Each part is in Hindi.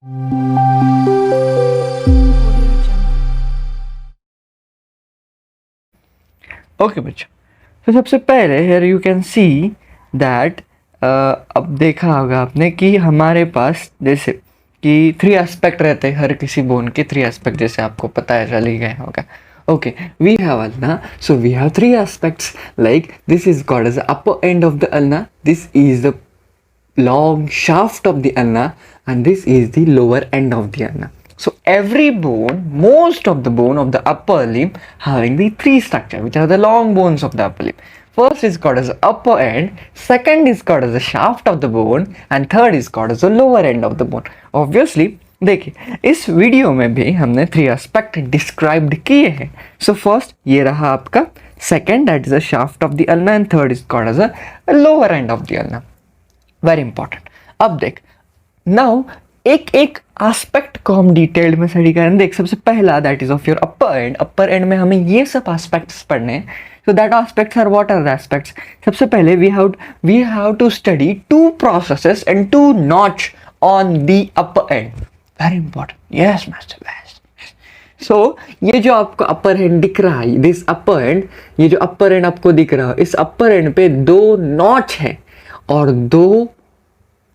ओके बच्चों, तो सबसे पहले here you can see that अब देखा होगा आपने कि हमारे पास जैसे कि 3 एस्पेक्ट रहते हैं हर किसी बोन के 3 एस्पेक्ट, जैसे आपको पता है चल ही गया होगा. Okay, we have ulna, so we have 3 aspects, like this is called as the upper end of the ulna, this is the long shaft of the ulna, and this is the lower end of the ulna. So every bone, most of the bone of the upper limb having the 3 structure, which are the long bones of the upper limb. First is called as the upper end, second is called as the shaft of the bone, and third is called as the lower end of the bone. Obviously, देखिए इस वीडियो में भी हमने 3 एस्पेक्ट डिस्क्राइब्ड किए हैं. सो फर्स्ट ये रहा आपका, second that is the shaft of the ulna, and third is called as a lower end of the ulna. Very important. अब देख नाउ एक एक एस्पेक्ट को हम डिटेल्ड में स्टडी करें. देख सबसे पहला that is of your upper and. Upper and में हमें ये सब एस्पेक्ट्स पढ़ने हैं. So that aspects are what are the aspects? सबसे पहले we have to study 2 processes and 2 notch on the upper end. Very important. Yes, master. Yes. So ये जो आपको अपर एंड दिख रहा है, दिस अपर एंड, ये जो अपर एंड आपको दिख रहा है, इस अपर एंड पे 2 नॉच है और 2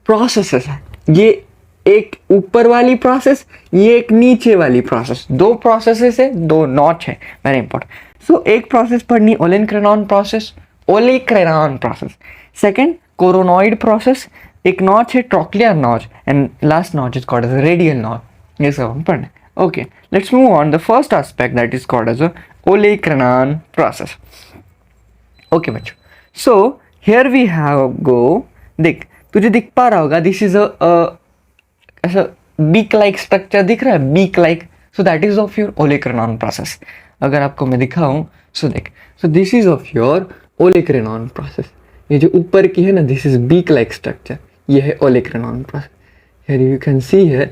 प्रोसेसेस है. ये एक ऊपर वाली प्रोसेस, ये एक नीचे वाली प्रोसेस. 2 प्रोसेसेस है, 2 नॉच है. Very important. सो एक प्रोसेस पढ़नी olecranon process, olecranon process. Second coronoid process, एक नॉच है trochlear notch, and last notch is called as radial notch. ये सब हम पढ़ने. Okay, let's move on. The first aspect that is called as olecranon process. Okay बच्चों, so here we have go. देख तुझे दिख पा रहा होगा, दिस इज ऐसा बीक लाइक स्ट्रक्चर दिख रहा है, beak like. So that is of your olecranon process. अगर आपको मैं दिखाऊं, सो देख, so this is of your olecranon process. ये जो ऊपर की है ना, this is beak like structure, ये है olecranon process. Here you can see है,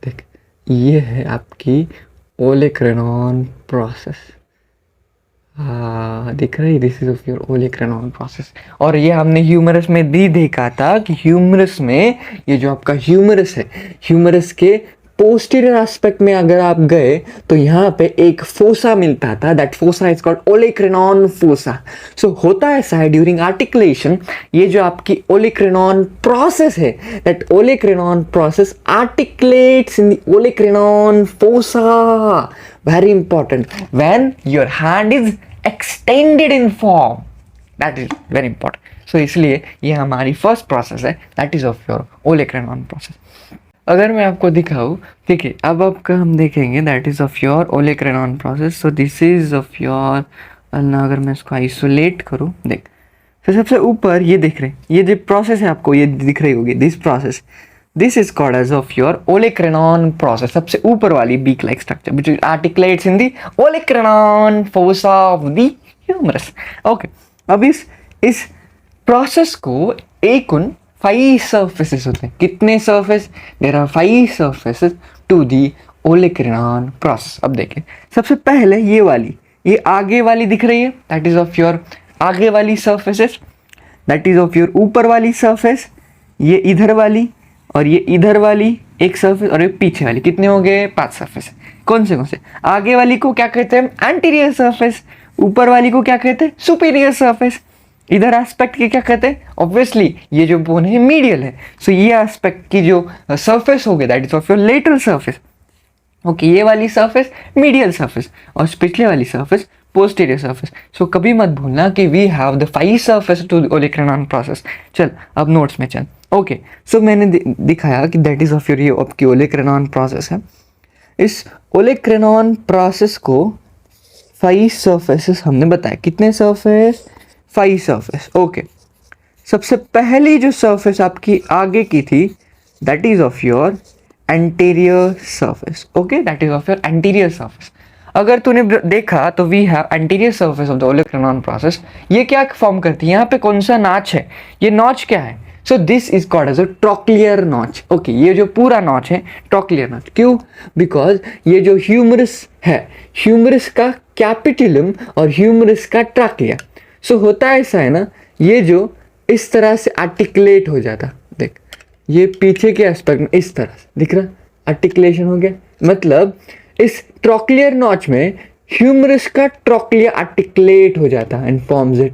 देख ये है आपकी ओलेक्रेनॉन प्रोसेस. दिख रहा है, this is of your olecranon process. और ये हमने ह्यूमरस में भी देखा था कि ह्यूमरस में ये जो आपका ह्यूमरस है, ह्यूमरस के पोस्टीरियर एस्पेक्ट में अगर आप गए तो यहाँ पे एक फोसा मिलता था. That fossa is called olecranon fossa. So होता ऐसा है ड्यूरिंग आर्टिकुलेशन, ये जो आपकी ओलेक्रेनॉन प्रोसेस है, that olecranon process articulates in the olecranon fossa. Very important. When your hand is extended in form, that is very important. So इसलिए ये हमारी फर्स्ट प्रोसेस है, that is of your olecranon process. अगर मैं आपको दिखाऊं, ठीक है, अब आपका हम देखेंगे that is of your olecranon process. So this is of your ulna. अगर मैं इसको आइसोलेट करूं, देख तो सबसे ऊपर ये दिख रहे, ये जो प्रोसेस है आपको ये दिख रही होगी, this process, this is called as of your olecranon process. सबसे ऊपर वाली beak like structure which articulates in the olecranon fossa of the humerus. Okay, अब इस प्रोसेस को एक 5 surfaces होते हैं. कितने surface? There are 5 surfaces to the olecranon process. अब देखें, सबसे पहले ये वाली, ये आगे वाली दिख रही है, दैट इज ऑफ योर आगे वाली surfaces. That is of your ऊपर वाली सर्फेस, ये इधर वाली और ये इधर वाली एक सर्फेस, और ये पीछे वाली. कितने हो गए? 5 सर्फेस. कौन से? आगे वाली को क्या कहते हैं? Anterior surface. ऊपर वाली को क्या कहते हैं? Superior surface. इधर एस्पेक्ट के क्या कहते हैं? ऑब्वियसली ये जो बोन है मीडियल है. सो ये एस्पेक्ट की जो सरफेस हो गई, that is of your lateral surface. Okay, ये वाली सरफेस मीडियल सरफेस और पिछले वाली सरफेस पोस्टीरियर सरफेस. सो कभी मत भूलना कि we have the 5 surface to olecranon process. चल अब नोट्स में चल. ओके, सो मैंने दिखाया कि दैट इज ऑफ योर ये आपकी ओलेक्रेनॉन प्रोसेस है. इस ओलेक्रेनॉन प्रोसेस को 5 सरफेसेस हमने बताया. कितने सरफेस? 5 सरफेस. ओके, सबसे पहली जो सरफेस आपकी आगे की थी, that is of your anterior surface. Okay, that is of your anterior surface. अगर तूने देखा तो we have anterior surface of the olecranon process. ये क्या फॉर्म करती है? यहाँ पे कौन सा नॉच है? ये नॉच क्या है? So this is called as a trochlear notch. Okay, ये जो पूरा नॉच है ट्रॉक्लियर नॉच. क्यों? बिकॉज ये जो ह्यूमरस है, ह्यूमरस का कैपिटलम और ह्यूमरस का ट्रॉक्लियर. सो होता ऐसा है ना, ये जो इस तरह से आर्टिकुलेट हो जाता. देख, ये पीछे के एस्पेक्ट में इस तरह से दिख रहा, आर्टिकुलेशन हो गया, मतलब इस ट्रॉक्लियर नॉच में ह्यूमरस का ट्रॉक्लिया आर्टिकुलेट हो जाता है and forms it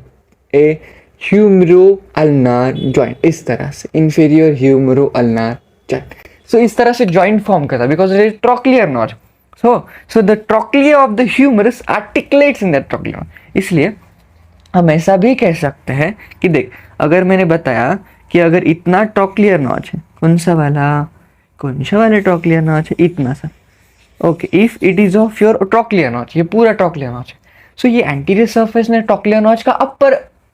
a humero ulnar joint, इस तरह से inferior humero ulnar joint. So इस तरह से जॉइंट फॉर्म करता है because it is trochlear notch. So the trochlea of the humerus articulates in that trochlea. इसलिए हम ऐसा भी कह सकते हैं कि देख, अगर मैंने बताया कि अगर इतना ट्रॉक्लियर नॉच है, कौन सा वाला ट्रॉक्लियर नॉच है, इतना सा, okay, if it is of your trochlear notch, ये पूरा ट्रॉक्लियर नॉच है, सो ये एंटीरियर सरफेस ने ट्रॉक्लियर नॉच का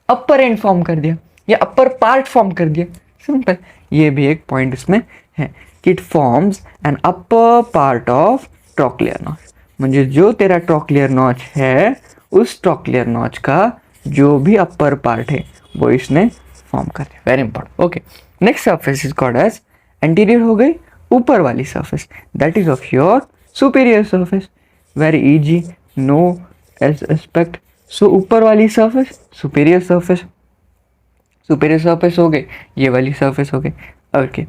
अपर एंड फॉर्म कर दिया, या अपर पार्ट फॉर्म कर दिया, सिंपल। ये भी एक पॉइंट इसमें है कि it forms an upper part of trochlear notch, म्हणजे जो तेरा ट्रॉक्लियर नॉच है उस ट्रॉक्लियर नॉच का जो भी अपर पार्ट है वो इसने फॉर्म कर दिया। Very important. Okay, next surface is called as anterior, हो गई ऊपर वाली surface, that is of your superior surface. Very easy, no aspect. So ऊपर वाली surface superior surface, superior surface हो गई, ये वाली सरफेस हो गई। ओके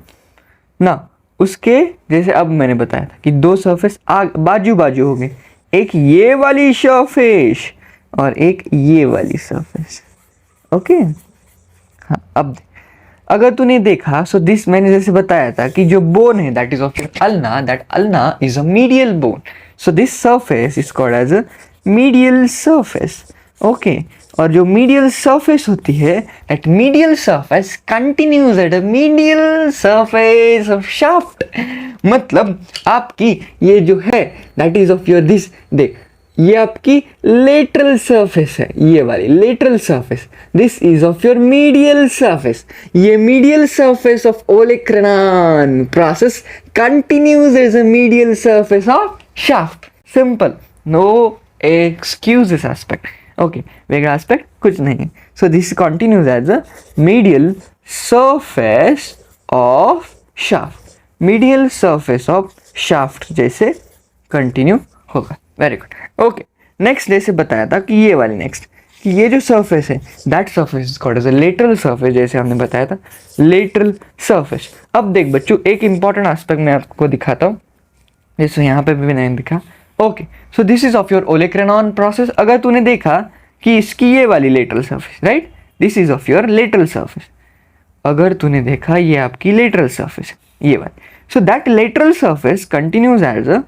ना, उसके जैसे अब मैंने बताया था कि दो सरफेस बाजू बाजू हो गए, एक ये वाली सरफेस और एक ये वाली सरफेस। ओके हाँ, अब अगर तूने देखा, सो दिस मैंने जैसे बताया था कि जो बोन है that is of ulna, that ulna is a medial bone, so this surface is called as a medial surface. Okay, और जो मीडियल सरफेस होती है, that medial surface continues at a medial surface of shaft. मतलब आपकी ये जो है that is of your this, देख ये आपकी लेटरल सरफेस है, ये वाली lateral surface, this is of your medial surface. ये medial surface of ओलेक्रेनॉन process continues as a medial surface of shaft. Simple, no excuses aspect. Okay, वेगळा एस्पेक्ट कुछ नहीं है। So this continues as a medial surface of shaft, medial surface of shaft जैसे कंटिन्यू होगा। Very good. ओके, नेक्स्ट जैसे बताया था कि ये वाली नेक्स्ट, कि ये जो सरफेस है that surface is called as a lateral surface, जैसे हमने बताया था लेटरल सरफेस। अब देख बच्चों, एक इंपॉर्टेंट एस्पेक्ट मैं आपको दिखाता हूँ, जैसे यहाँ पे भी नहीं दिखा। Okay, so this is of your olecranon process. अगर तूने देखा कि इसकी ये वाली lateral surface, right, this is of your lateral surface. अगर तूने देखा ये आपकी लेटरल सरफेस है, ये वाली, so that lateral surface continues as a,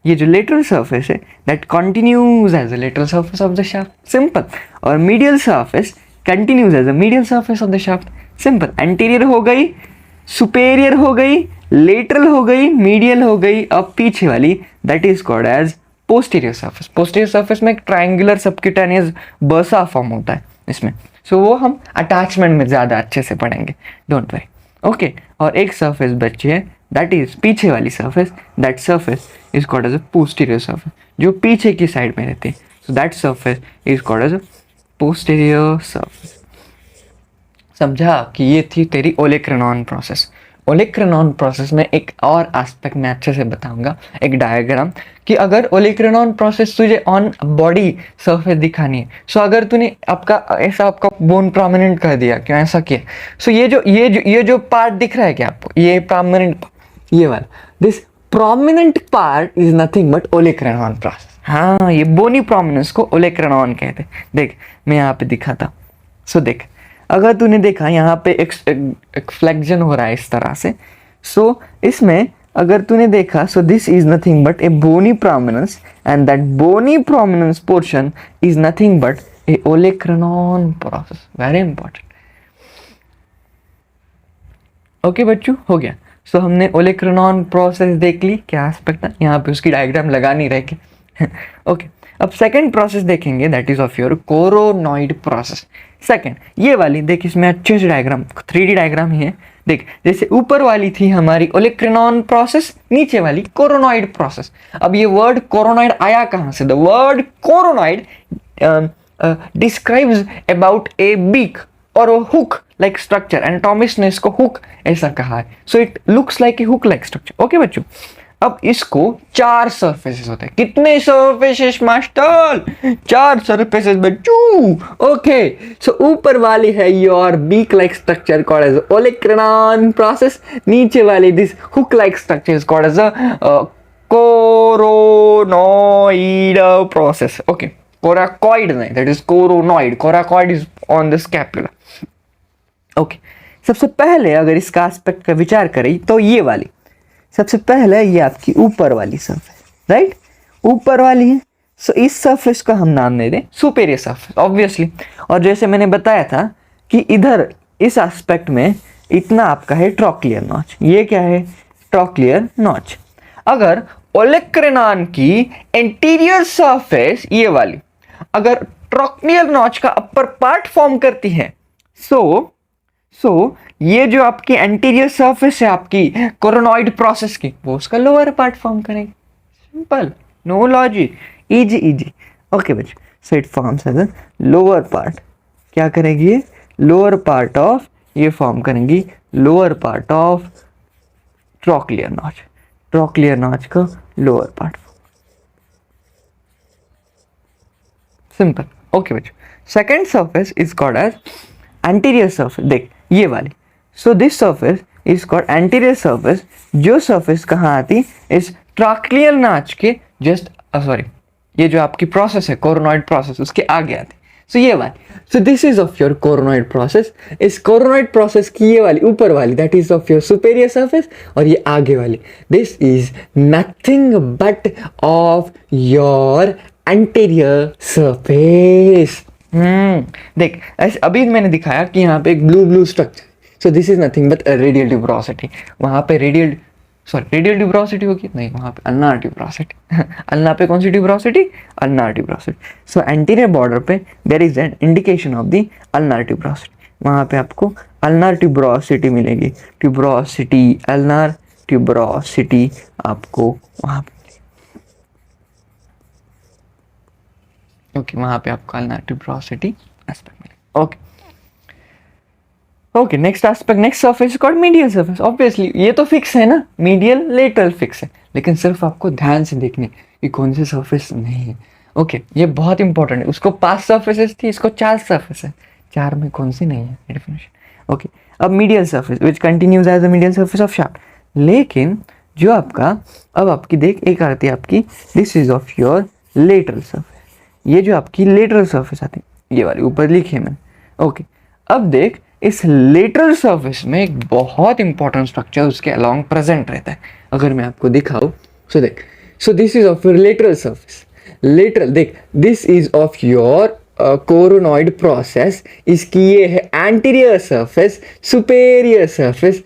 ये जो लेटरल सरफेस है that continues as a lateral surface of the shaft. Simple. और medial surface continues as a medial surface of the shaft. Simple. Anterior हो गई, सुपेरियर हो गई, लेटरल हो गई, मीडियल हो गई, अब पीछे वाली that is called as posterior surface. Posterior surface में एक ट्रायंगुलर सबक्यूटेनियस बर्सा फॉर्म होता है इसमें, सो वो हम अटैचमेंट में ज़्यादा अच्छे से पढ़ेंगे, डोंट वरी। ओके, और एक सरफेस बची है दैट इज पीछे वाली surface, that surface is called as a posterior surface, जो पीछे की साइड में रहती है, so that surface is called as a posterior surface. समझा कि ये थी तेरी ओलेक्रेनॉन प्रोसेस। ओलेक्रेनॉन प्रोसेस में एक और एस्पेक्ट मैं अच्छे से बताऊंगा, एक डायग्राम, कि अगर ओलेक्रेनॉन प्रोसेस तुझे ऑन बॉडी सरफेस दिखानी है, सो अगर तूने आपका ऐसा आपका बोन प्रोमिनेंट कर दिया, क्यों ऐसा किया, सो ये जो पार्ट दिख रहा है क्या आपको, ये प्रोमिनेंट, ये वाला, this prominent part is nothing but olecranon process. हाँ, ये बोनी प्रोमिनेंस को ओलेक्रेनॉन कहते हैं। देख मैं यहाँ पे दिखाता, सो देख, अगर तूने देखा यहाँ पे एक फ्लेक्शन हो रहा है इस तरह से, सो इसमें अगर तूने देखा, so this is nothing but a bony prominence and that bony prominence portion is nothing but a olecranon process. Very important. Okay बच्चों, हो गया। सो हमने ओलेक्रेनॉन प्रोसेस देख ली, क्या एस्पेक्ट है, यहाँ पे उसकी डायग्राम लगा नहीं रहे के। ओके, अब सेकंड प्रोसेस देखेंगे that is of your coronoid process. Second ये वाली देख, इसमें अच्छे से डायग्राम 3D डायग्राम ही है। देख, जैसे ऊपर वाली थी हमारी ओलेक्रेनॉन प्रोसेस, नीचे वाली कोरोनॉइड प्रोसेस। अब ये वर्ड कोरोनॉइड आया कहाँ से? The word coronoid describes about a beak और hook like structure, and Thomas ने इसको हुक ऐसा कहा है, so it looks like a hook like structure. Okay बच्चों, अब इसको 4 सरफेसेस होते हैं। कितने सरफेसेस मास्टर? 4 सरफेसेस बच्चू। ओके, सो ऊपर वाली है your beak like structure called as olecranon process. नीचे वाली this hook like structure is called as coronoid process. Okay, coracoid नहीं, that is coronoid. Coracoid is on the scapula. Okay, सबसे पहले अगर इसका एस्पेक्ट का विचार करें तो ये वाली सबसे पहले ये आपकी ऊपर वाली सरफेस, राइट, ऊपर वाली है। सो इस सरफेस का हम नाम दे दें सुपेरियर सरफेस ऑब्वियसली। और जैसे मैंने बताया था कि इधर इस एस्पेक्ट में इतना आपका है ट्रॉक्लियर नॉच। ये क्या है? Trochlear notch. अगर ओलेक्रेनॉन की एंटीरियर सरफेस ये वाली अगर ट्रॉक्लियर नॉच का अपर पार्ट फॉर्म करती है, सो ये जो आपकी एंटीरियर सरफेस है आपकी कोरोनॉइड प्रोसेस की, वो उसका लोअर पार्ट फॉर्म करेगी। Simple, no logic, easy easy. Okay बच्चे, so it forms as a lower part. क्या करेगी ये? लोअर पार्ट ऑफ, ये फॉर्म करेंगी lower part of trochlear notch. Trochlear notch का लोअर पार्ट। सिंपल। ओके बच्चे, second surface is called as anterior surface. देख ये वाली, so this surface is called anterior surface. जो सरफेस कहाँ आती? इस ट्रॉक्लियर नॉच के जस्ट सॉरी, ये जो आपकी प्रोसेस है कोरोनॉइड प्रोसेस, उसके आगे आती। सो ये वाली, so this is of your coronoid process. इस कोरोनॉइड प्रोसेस की ये वाली ऊपर वाली that is of your superior surface, और ये आगे वाली this is nothing but of your anterior surface. देख ऐसे अभी मैंने दिखाया कि यहाँ पे एक blue structure, so this is nothing but radial tuberosity. वहाँ पे रेडियल ट्यूबरोसिटी होगी नहीं, वहाँ पे अल्नार ट्यूबरोसिटी। अल्नार पे कौन सी tuberosity? Ulnar tuberosity. So anterior border पे there is an indication of the ulnar tuberosity. वहाँ पे आपको अल्नार ट्यूबरोसिटी मिलेगी। ट्यूबरोसिटी, अल्नार ट्यूबरोसिटी आपको वहाँ पे, ओके, वहाँ पे आपको अल्नार ट्यूबरोसिटी एस्पेक्ट मिलेगा। Okay okay, next aspect, next surface called medial surface. Obviously ये तो फिक्स है ना, मीडियल लेटरल फिक्स है, लेकिन सिर्फ आपको ध्यान से देखने कि कौन से सरफेस नहीं है। ओके, ये बहुत इंपॉर्टेंट है। उसको 5 सरफेसेस थी, इसको 4 सरफेस है, 4 में कौन सी नहीं है डेफिनेशन। ओके, अब medial surface which continues as a medial surface of shaft. लेकिन जो आपका अब आपकी देख एक आती है आपकी, this is of your lateral surface. ये जो आपकी लेटरल सरफेस आती है, ये वाली ऊपर लिखी है मैंने। ओके, अब देख इस लेटरल सरफेस में एक बहुत इंपॉर्टेंट स्ट्रक्चर उसके अलोंग प्रेजेंट रहता है। अगर मैं आपको दिखाऊं, सो देख, so this is of your lateral surface. Lateral देख, this is of your coronoid process. इसकी ये है एंटीरियर सरफेस, सुपेरियर सरफेस।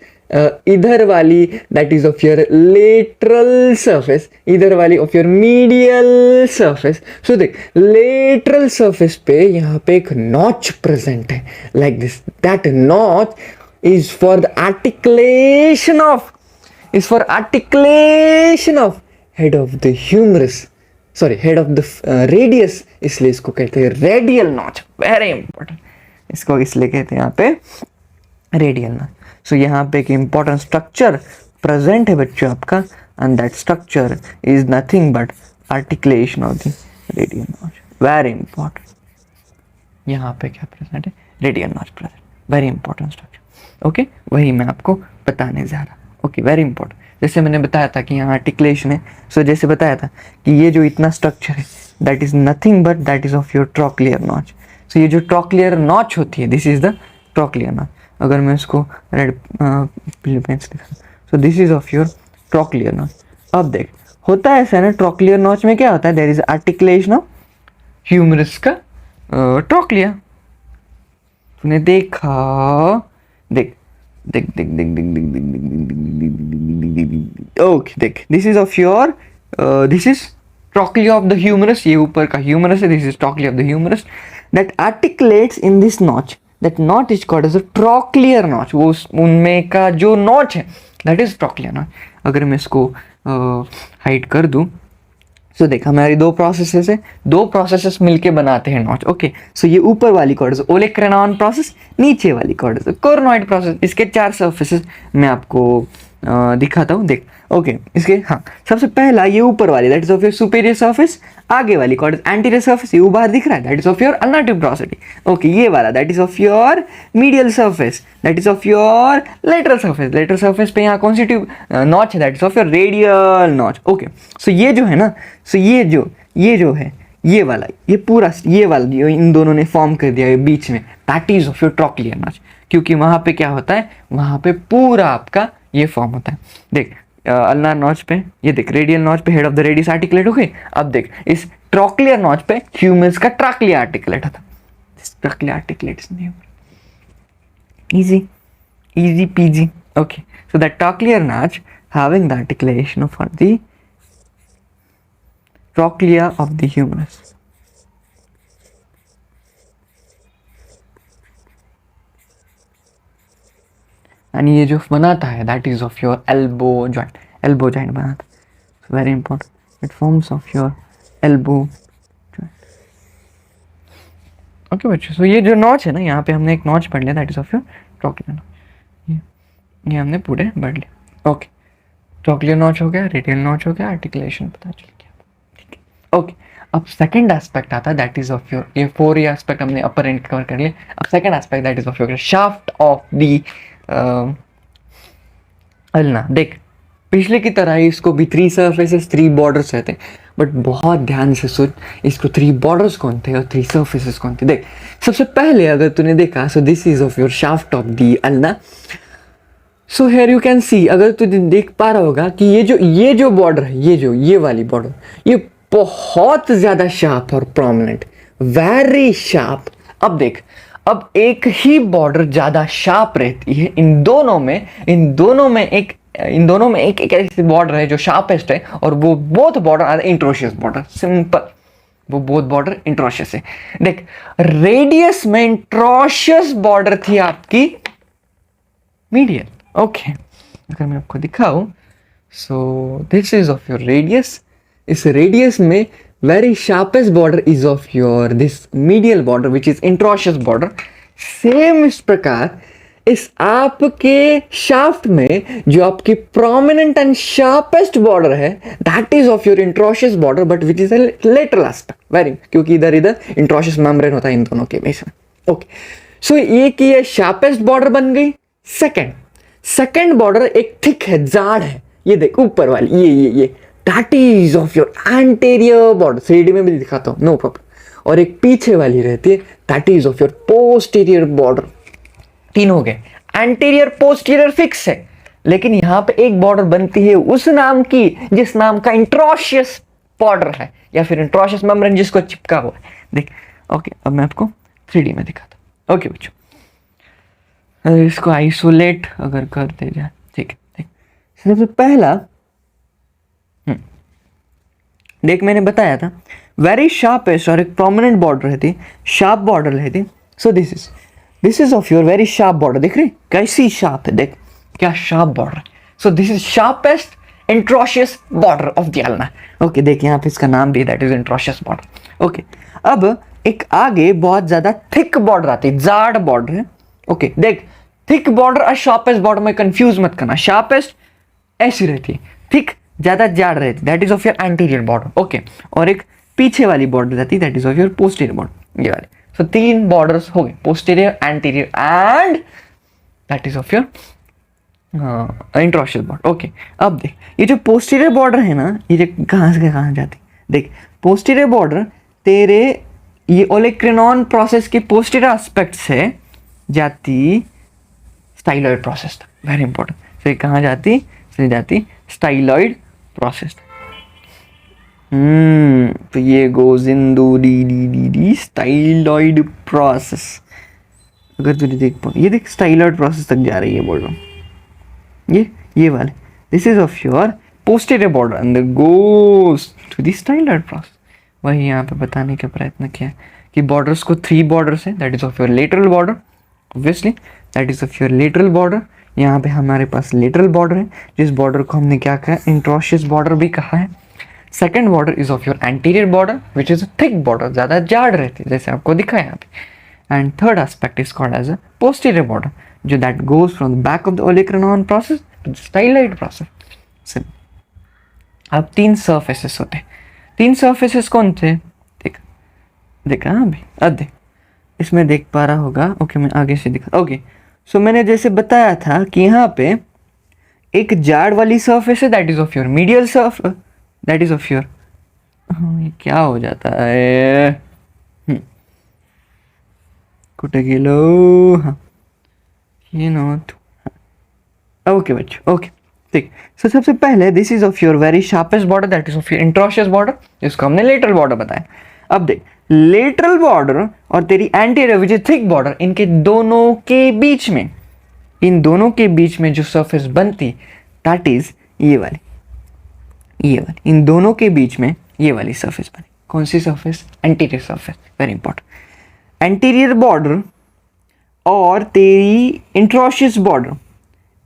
इधर वाली that is of your lateral surface, इधर वाली of your medial surface. So देख, लेटरल सरफेस पे यहाँ पे एक नॉच प्रेजेंट है like this. That notch is for the articulation of head of the humerus, sorry head of the radius, इसलिए इसको कहते हैं रेडियल नॉच। वेरी इंपॉर्टेंट, इसको इसलिए कहते हैं यहाँ पे रेडियल नॉच। सो यहाँ पे एक इंपॉर्टेंट स्ट्रक्चर प्रेजेंट है बच्चों आपका, and that structure is nothing but articulation of the radial notch. Very important, यहाँ पे क्या प्रेजेंट है? Radial notch present. Very important structure. Okay, वही मैं आपको बताने जा रहा। Okay, very important. जैसे मैंने बताया था कि यहाँ आर्टिकुलेशन है, सो जैसे बताया था कि ये जो इतना स्ट्रक्चर है that is nothing but that is of your trochlear notch. So ये जो ट्रॉक्लियर नॉच होती है, this is the trochlear notch. अगर मैं इसको रेड पेन से दिखा, so this is of your trochlear notch. अब देख, होता है ऐसा ना, ट्रॉक्लियर नॉच में क्या होता है? There is articulation of humerus का ट्रॉक्लियर। तूने देखा? देख देख देख देख देख देख देख देख देख देख। ओके, देख, this is of your this is trochlear of the humerus. ये ऊपर का ह्यूमरस है, this is trochlear of the humerus that articulates in this notch. That knot is called as a trochlear notch। वो उनमें का जो नॉच है that is trochlear notch। अगर मैं इसको हाइड कर दूं, सो देख हमारी 2 प्रोसेसेस है, 2 प्रोसेसेस मिलके बनाते हैं नॉच। ओके, सो ये ऊपर वाली कॉर्ड है ओलेक्रेनॉन प्रोसेस, नीचे वाली कॉर्ड है कोरोनॉइड प्रोसेस। इसके 4 सरफेसेस मैं आपको दिखाता हूँ। देख, ओके इसके हाँ सबसे पहला ये ऊपर वाली that is of your superior surface, आगे वाली कॉल्ड एंटीरियर सरफेस, ये बाहर दिख रहा है that is of your ulna tuberosity. Okay ये वाला that is of your medial surface, that is of your lateral surface. Lateral surface पे यहाँ कौन सी ट्यूब नॉच है, that is of your radial notch. Okay so ये जो है ना, सो ये जो है ये वाला, ये पूरा ये वाला जो इन दोनों ने फॉर्म कर दिया है बीच में, that is of your trochlear notch. क्योंकि वहां पे क्या होता है, वहां पे पूरा आपका ये फॉर्म होता है। देख अल्नार नॉच पे ये देख रेडियल नॉच पे head of the radius articulate हो गई। अब देख इस ट्रॉक्लियर नॉच पे ह्यूमरस का ट्रॉक्लियर आर्टिकुलेट था। Trochlear articulate is name easy peasy। okay so that trochlear notch having the articulation for the trochlea of the humerus। and ये जो बनाता है that is of your elbow joint बनाता है। so very important, it forms of your elbow joint। Okay बच्चों सो ये जो नॉच है ना, यहाँ पे हमने एक नॉच पढ़ लिया that is of your trochlear notch, ये हमने पूरे पढ़ लिया। ओके ट्रॉक्लियर नॉच हो गया, रेडियल नॉच हो गया, आर्टिकुलेशन पता चल गया, ठीक है। ओके अब सेकंड एस्पेक्ट आता है दैट इज ऑफ योर, ये 4 एस्पेक्ट हमने अपर एंड कवर कर लिए। अब second aspect that is of your shaft of the ulna. देख पिछले की तरह ही इसको भी 3 सर्फेसेस 3 बॉर्डर्स रहते हैं, बट बहुत ध्यान से सोच इसको 3 बॉर्डर्स कौन थे और 3 सर्फेसेस कौन थे। देख सबसे पहले अगर तूने देखा so this is of your shaft of the ulna. So here you can सी, अगर तू देख पा रहा होगा कि ये जो बॉर्डर है, ये वाली बॉर्डर, ये बहुत ज्यादा शार्प और प्रोमिनेंट, वेरी शार्प। अब देख अब एक ही बॉर्डर ज्यादा शार्प रहती है, इन दोनों में एक ऐसी बॉर्डर है जो शार्पेस्ट है, और वो both border are interosseous border. Simple, वो बोथ बॉर्डर इंट्रोशियस है। देख रेडियस में इंट्रोशियस बॉर्डर थी आपकी मीडियल। ओके अगर मैं आपको दिखाऊं, सो this is of your radius. इस रेडियस में very sharpest border is of your this medial border which is interosseous border. Same इस प्रकार इस आपके शाफ्ट में जो आपकी प्रोमिनेंट एंड शार्पेस्ट बॉर्डर है that is of your interosseous border, but which is a lateral aspect, very, क्योंकि इधर इंट्रोशियस मेम्ब्रेन होता है इन दोनों के बीच में। ओके सो एक ये शार्पेस्ट बॉर्डर बन गई। सेकंड बॉर्डर एक थिक है, जाड़ है, ये देख ऊपर वाली ये that is of your anterior border. 3D में भी दिखाता हूं, नो प्रॉब्लम। और एक पीछे वाली रहती है that is of your posterior border. 3 हो गए, एंटीरियर पोस्टीरियर फिक्स है, लेकिन यहां पे एक बॉर्डर बनती है उस नाम की जिस नाम का इंट्रोशियस बॉर्डर है, या फिर इंट्रोशियस मेम्ब्रेन जिसको चिपका हुआ है। देख ओके अब मैं आपको 3D में दिखाता हूं। ओके बच्चों इसको आइसोलेट अगर करते जाए, ठीक है। देख सबसे पहला देख मैंने बताया था वेरी शार्पेस्ट और एक प्रोमिनेंट बॉर्डर रहती, शार्प बॉर्डर रहती। सो this is of your very sharp border. देख रही कैसी शार्प है, देख क्या शार्प बॉर्डर है। So this is sharpest interosseous border of the ulna. Okay देख यहाँ पे इसका नाम भी that is interosseous border. Okay अब एक आगे बहुत ज्यादा थिक बॉर्डर आती है, जाड़ बॉर्डर है। ओके देख थिक बॉर्डर और शार्पेस्ट बॉर्डर में कंफ्यूज मत करना, शार्पेस्ट ऐसी रहती है, थिक ज्यादा जाड़ रहती, that is of your anterior border. Okay और एक पीछे वाली बॉर्डर रहती that is of your posterior border, ये वाली। सो 3 बॉर्डर्स हो गए, posterior, anterior and that is of your interosseous border. Okay अब देख ये जो पोस्टीरियर बॉर्डर है ना, ये कहां से कहां जाती, देख पोस्टीरियर बॉर्डर तेरे ये ओलेक्रेनॉन प्रोसेस के पोस्टीरियर एस्पेक्ट से जाती स्टाइलॉइड प्रोसेस तक, वेरी इंपॉर्टेंट। तो ये कहाँ जाती, से जाती स्टाइलॉइड प्रोसेस। तो ये गोज इन दो डी स्टाइलॉइड प्रोसेस। अगर तुझे देख पाओ, ये देख स्टाइलॉइड प्रोसेस तक जा रही है, बोल रहा हूँ ये वाले। This is of your posterior border and goes to the styloid process. वही यहाँ पे बताने का प्रयत्न किया है कि बॉर्डर्स को 3 बॉर्डर्स है, that is of your lateral border, obviously that is of your lateral border. यहाँ पे हमारे पास लेटरल बॉर्डर है, जिस बॉर्डर को हमने क्या कहा, इंट्रोशियस बॉर्डर भी कहा है। Second border is of your anterior border which is a thick border, ज्यादा जाड़ रहती है जैसे आपको दिखा है यहाँ पे। And third aspect is called as a posterior border, जो that goes from the back of the olecranon process to the styloid process. अब 3 सरफेसेस होते हैं। 3 सरफेसेस कौन थे? देख देख हाँ अभी, अब देख, इसमें देख पा रहा होगा। ओके मैं आगे से दिखा। ओके सो मैंने जैसे बताया था कि यहाँ पे एक जाड़ वाली सरफेस है, that is of your medial Surf, that is of your, ये क्या हो जाता है, कुटे गेलो, हाँ ये नोट, ओके बच्चों ओके ठीक। सो सबसे पहले this is of your very sharpest border, that is of your interosseous border, जिसको हमने लेटरल बॉर्डर बताया। अब देख लेटरल बॉर्डर और तेरी anterior which is thick border, इनके दोनों के बीच में, इन दोनों के बीच में जो सरफेस बनती दैट इज ये वाली, ये वाली, इन दोनों के बीच में ये वाली सरफेस बनी। कौन सी surface? Anterior surface, very important. Anterior border और तेरी interosseous border,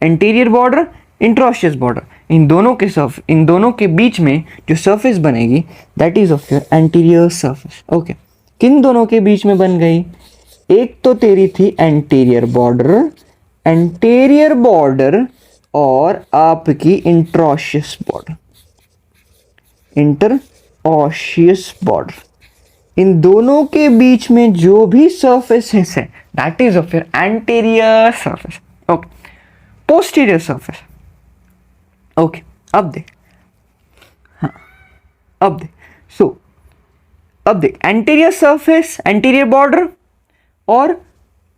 anterior border interosseous border, इन दोनों के बीच में जो सरफेस बनेगी that is of your anterior surface. Okay किन दोनों के बीच में बन गई? एक तो तेरी थी एंटीरियर बॉर्डर, एंटीरियर बॉर्डर और आपकी इंट्रोशियस बॉर्डर, इंटरओशियस बॉर्डर, इन दोनों के बीच में जो भी सरफेसेस है that is of your anterior surface. Okay posterior surface, okay अब देख, हाँ अब देख, सो अब देख एंटीरियर सरफेस, एंटीरियर बॉर्डर और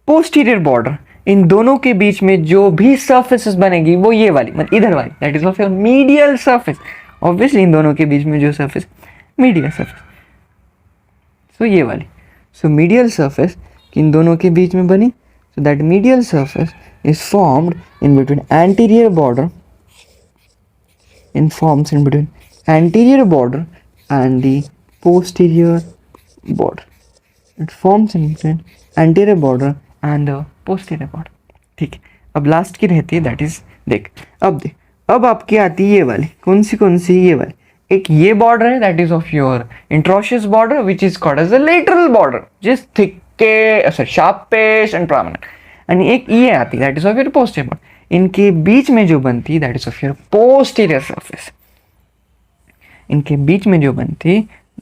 पोस्टीरियर बॉर्डर, इन दोनों के बीच में जो भी सरफेसेस बनेगी वो ये वाली, मतलब इधर वाली, that is of your medial surface. Obviously इन दोनों के बीच में जो सरफेस, मीडियल सरफेस, सो ये वाली, सो मीडियल सरफेस इन दोनों के बीच में बनी, so that medial surface is formed in between anterior border, forms in between anterior border and the posterior border, it forms in between anterior border and the posterior border। ठीक है अब लास्ट की रहती है दैट इज, देख अब आपकी आती है ये वाली, कौन सी ये वाली, एक ये बॉर्डर है that is of your interosseous border which is called as a lateral border, जिस thick sharpest and prominent, and एक ये आती that is of your posterior border, इनके बीच में जो बनती that is of your posterior surface, इनके बीच में जो बनती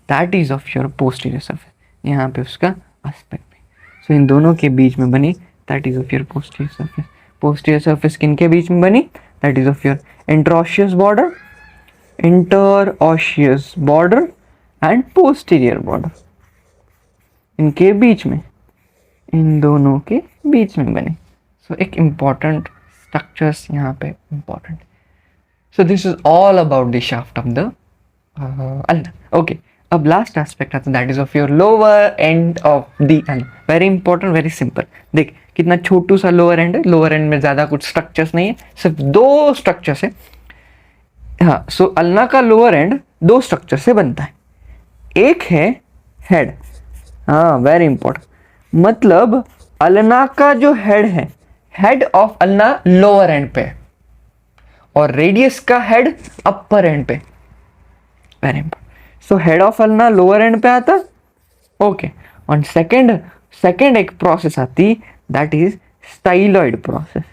that is of your posterior surface, यहाँ पे उसका एस्पेक्ट भी, सो इन दोनों के बीच में बनी that is of your posterior surface. Posterior surface किनके बीच में बनी? That is of your interosseous border, interosseous border and posterior border, इनके बीच में, इन दोनों के बीच में बने। सो एक इम्पॉर्टेंट स्ट्रक्चर्स यहाँ पे important. So this is all about the shaft of the ulna. Okay अब लास्ट एस्पेक्ट आता है that is of your lower end of the ulna. Very important, very simple. देख कितना छोटू सा लोअर एंड है, लोअर एंड में ज़्यादा कुछ स्ट्रक्चर्स नहीं है, सिर्फ 2 स्ट्रक्चर्स है। हाँ सो अल्ना का लोअर एंड 2 स्ट्रक्चर से बनता है, एक है हेड, हाँ वेरी इंपॉर्टेंट, मतलब अल्ना का जो हेड है, head of ulna lower and पे और रेडियस का हेड अपर एंड पे, very important. So head of ulna lower and पे आता, ओके। और सेकेंड एक प्रोसेस आती दैट इज स्टाइलॉइड प्रोसेस,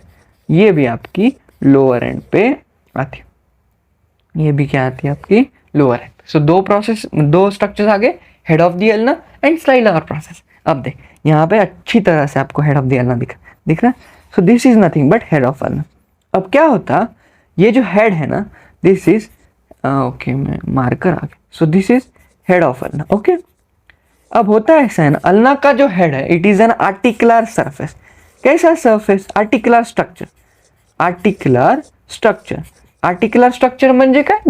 ये भी आपकी लोअर एंड पे आती, ये भी क्या आती है आपकी लोअर एंड पे। सो 2 स्ट्रक्चर्स आ गए, head of the ulna and styler process. अब देख यहाँ पे अच्छी तरह से आपको हेड ऑफ द अल्ना दिख रहा। सो this is nothing but head of ulna. अब क्या होता, ये जो हेड है ना, दिस इज ओके मैं मार्कर आ गया, सो this is head of ulna. Okay अब होता है ऐसा है ना, अल्ना का जो हेड है it is an articular surface. कैसा surface? Articular structure, articular structure, articular structure म्हणजे काय,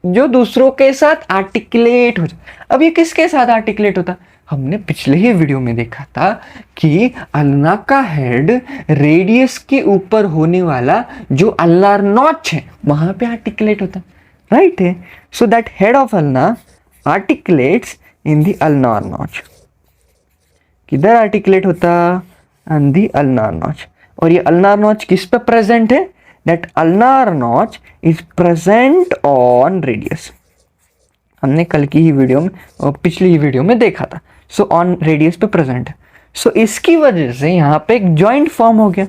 जो दूसरों के साथ आर्टिकुलेट हो जाए। अब ये किसके साथ आर्टिकुलेट होता? हमने पिछले ही वीडियो में देखा था कि अल्ना का हेड रेडियस के ऊपर होने वाला जो अल्नार नॉच है वहां पे आर्टिकुलेट होता, राइट है। So that head of ulna articulates in the ulnar notch. किधर आर्टिकुलेट होता? On the ulnar notch. और ये अल्नार नॉच किस पे प्रेजेंट है? That ulnar notch is present on radius. हमने कल की ही वीडियो में और पिछली ही वीडियो में देखा था। सो ऑन रेडियस पे प्रेजेंट है। सो इसकी वजह से यहाँ पे एक जॉइंट फॉर्म हो गया।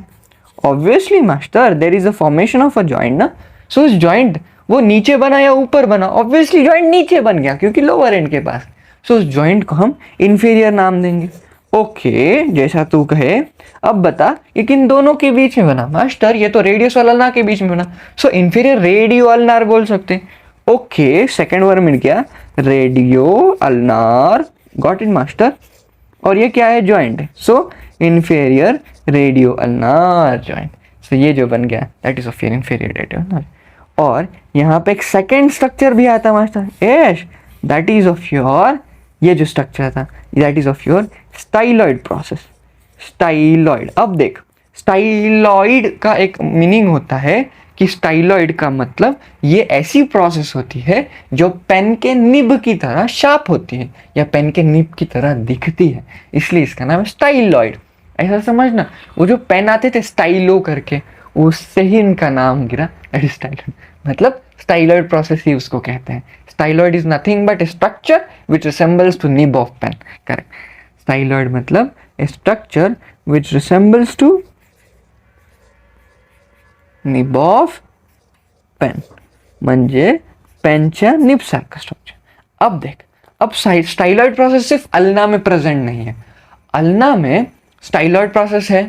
Obviously master there is a formation of a joint ना। सो इस जॉइंट वो नीचे बना या ऊपर बना, ऑब्वियसली जॉइंट नीचे बन गया क्योंकि लोअर एंड के पास। सो उस जॉइंट को हम इंफीरियर नाम देंगे। ओके, जैसा तू कहे। अब बता ये किन दोनों के बीच में बना? मास्टर ये तो रेडियस और अल्ना के बीच में बना, सो इंफीरियर रेडियो अल्नार बोल सकते। ओके, सेकेंड वर्ड मिल गया, radio ulnar, got it master. और ये क्या है? जॉइंट, सो इंफीरियर रेडियो अल्नार जॉइंट। सो ये जो बन गया that is of your inferior radio ulnar. और यहाँ पे एक सेकेंड स्ट्रक्चर भी आता master, yes, that is of your, ये जो स्ट्रक्चर था that is of your styloid process. Styloid, अब देख, स्टाइलॉइड का एक मीनिंग होता है कि स्टाइलॉइड का मतलब ये ऐसी प्रोसेस होती है जो पेन के निब की तरह शार्प होती है या पेन के निब की तरह दिखती है, इसलिए इसका नाम है स्टाइलॉइड। ऐसा समझना, वो जो पेन आते थे स्टाइलो करके, उससे ही इनका नाम गिरा स्टाइलॉइड, मतलब स्टाइलॉइड प्रोसेस ही उसको कहते हैं। Styloid is nothing but a structure which resembles to nib of pen, correct. Styloid मतलब a structure which resembles to nib of pen, म्हणजे पेनच्या निब सारखं स्ट्रक्चर। अब देख, अब स्टाइलॉइड प्रोसेस सिर्फ अल्ना में प्रेजेंट नहीं है, अल्ना में स्टाइलॉइड प्रोसेस है,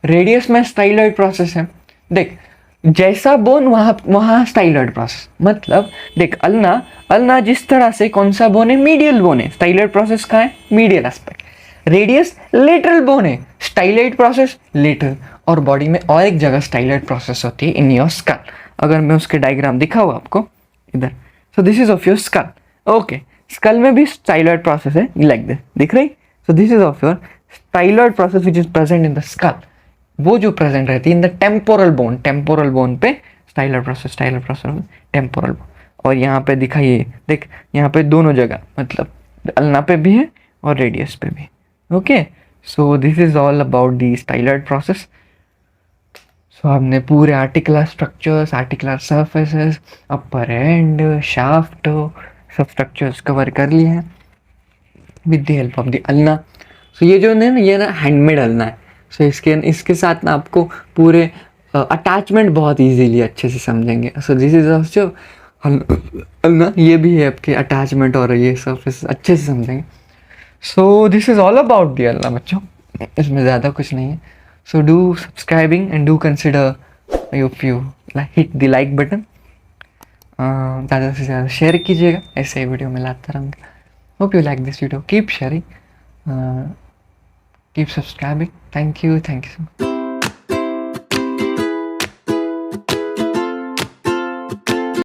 रेडियस में स्टाइलॉइड प्रोसेस है। देख, जैसा बोन वहाँ स्टाइलॉइड प्रोसेस, मतलब देख अल्ना, अल्ना जिस तरह से कौन सा बोन है? मीडियल बोन है, स्टाइलॉइड प्रोसेस का है medial aspect. Radius lateral bone है, स्टाइलॉइड प्रोसेस लेटरल। और बॉडी में और एक जगह स्टाइलॉइड प्रोसेस होती है, इन योर स्कल। अगर मैं उसके डायग्राम दिखाऊँ आपको इधर, so this is of your skull. Okay, skull में भी स्टाइलॉइड प्रोसेस है, लाइक दिस, दिख रही? So this is of your styloid process which is present in the skull, वो जो प्रेजेंट रहती है in the temporal bone. Temporal bone पे स्टाइलॉइड प्रोसेस टेम्पोरल बोन। और यहाँ पे दिखाइए, देख यहाँ पे दोनों जगह, मतलब अल्ना पे भी है और रेडियस पे भी। Okay, so this is all about the styloid process. So हमने पूरे articular structures, articular surfaces, upper end, shaft, सब स्ट्रक्चर्स कवर कर लिए हैं with the help of the ulna. So ये जो है ना, ये ना हैंडमेड अल्ना है। सो इसके साथ ना आपको पूरे अटैचमेंट बहुत इजीली अच्छे से समझेंगे। सो दिस इज ऑल्सो अल्ना, ये भी है आपके अटैचमेंट और ये सर्फेस अच्छे से समझेंगे। सो this is all about the ulna बच्चों, इसमें ज़्यादा कुछ नहीं है। So do subscribing and do consider if you hit the like button, ज़्यादा से ज़्यादा शेयर कीजिएगा, ऐसे ही वीडियो में लाता रहूँगा। Hope you like this video, keep sharing, keep subscribing. Thank you so much.